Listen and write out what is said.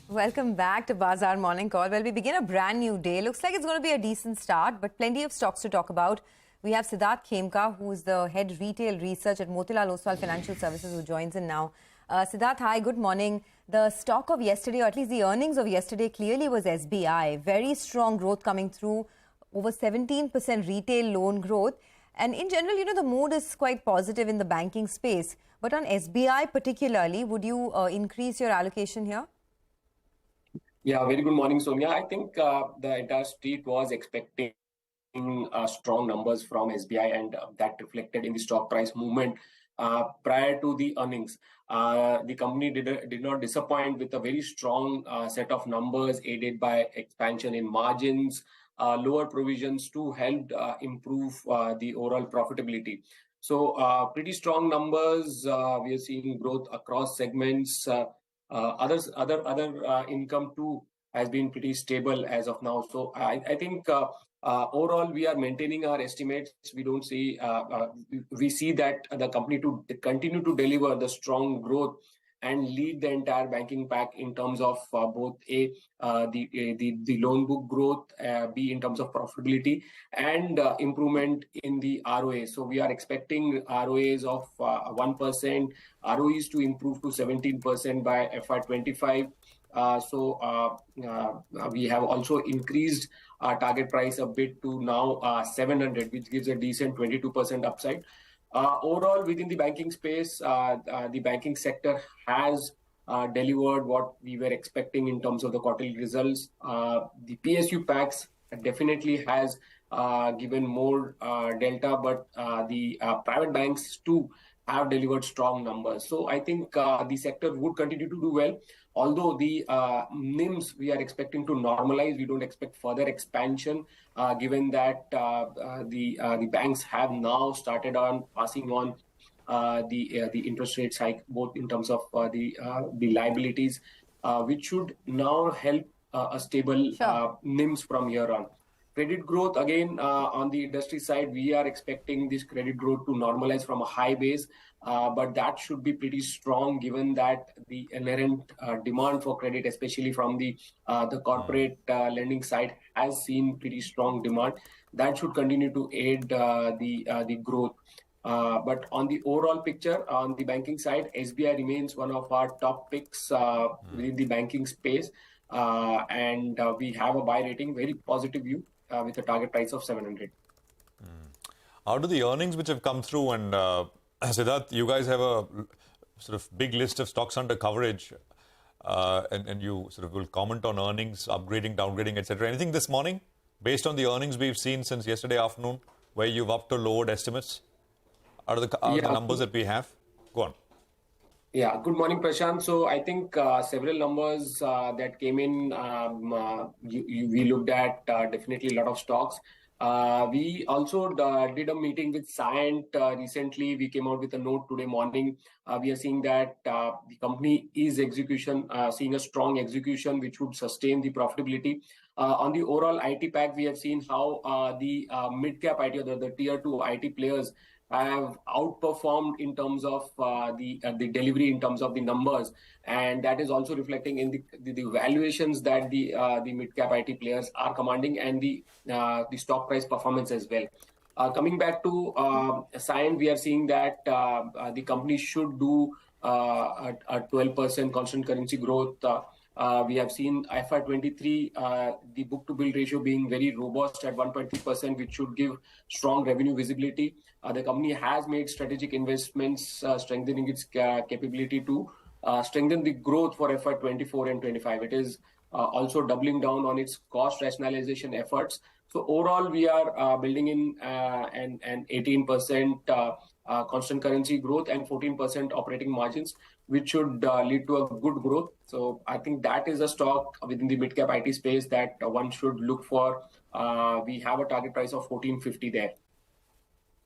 Welcome back to Bazaar Morning Call. Well, we begin a brand new day. Looks like it's going to be a decent start, but plenty of stocks to talk about. We have Siddhartha Khemka, who is the head retail research at Motilal Oswal Financial Services, who joins in now. Siddhartha, hi, good morning. The stock of yesterday, or at least the earnings of yesterday, clearly was SBI. Very strong growth coming through, over 17% retail loan growth. And in general, the mood is quite positive in the banking space. But on SBI particularly, would you increase your allocation here? Yeah, very good morning, Sonia. I think the entire street was expecting strong numbers from SBI, and that reflected in the stock price movement prior to the earnings. The company did not disappoint with a very strong set of numbers aided by expansion in margins, lower provisions to help improve the overall profitability. So pretty strong numbers. We are seeing growth across segments. Other income too has been pretty stable as of now. So I think overall we are maintaining our estimates. We don't see we see that the company to continue to deliver the strong growth and lead the entire banking pack in terms of both the loan book growth, B in terms of profitability, and improvement in the ROA. So we are expecting ROAs of 1%, ROEs to improve to 17% by FY25. We have also increased our target price a bit to now 700, which gives a decent 22% upside. Overall, within the banking space, the banking sector has delivered what we were expecting in terms of the quarterly results. The PSU packs definitely has given more delta, but the private banks too have delivered strong numbers. So I think the sector would continue to do well. Although the NIMs we are expecting to normalize, we don't expect further expansion, given that the banks have now started on passing on the interest rate hike, both in terms of the liabilities, which should now help a stable NIMs from here on. Credit growth, again, on the industry side, we are expecting this credit growth to normalize from a high base, but that should be pretty strong given that the inherent demand for credit, especially from the corporate lending side, has seen pretty strong demand. That should continue to aid the growth. But on the overall picture, on the banking side, SBI remains one of our top picks within the banking space, and we have a buy rating, very positive view, with a target price of 700. Out of the earnings which have come through, and Siddharth, you guys have a sort of big list of stocks under coverage, and you sort of will comment on earnings, upgrading, downgrading, etc. Anything this morning, based on the earnings we've seen since yesterday afternoon, where you've upped or lowered estimates out of the numbers that we have? Go on. Yeah, good morning, Prashant. So I think several numbers that came in, we looked at definitely a lot of stocks. We also did a meeting with Cyient recently. We came out with a note today morning. We are seeing that the company is seeing a strong execution, which would sustain the profitability. On the overall IT pack, we have seen how the mid-cap IT, or the tier 2 IT players, have outperformed in terms of the delivery, in terms of the numbers, and that is also reflecting in the valuations that the mid-cap IT players are commanding, and the stock price performance as well. Coming back to Cyient, we are seeing that the company should do a 12% constant currency growth. We have seen FY23, the book-to-bill ratio being very robust at 1.3%, which should give strong revenue visibility. The company has made strategic investments, strengthening its capability to strengthen the growth for FY24 and 25. It is also doubling down on its cost rationalization efforts. So overall, we are building in an 18% constant currency growth and 14% operating margins, which should lead to a good growth. So I think that is a stock within the mid-cap IT space that one should look for. We have a target price of 1450 there.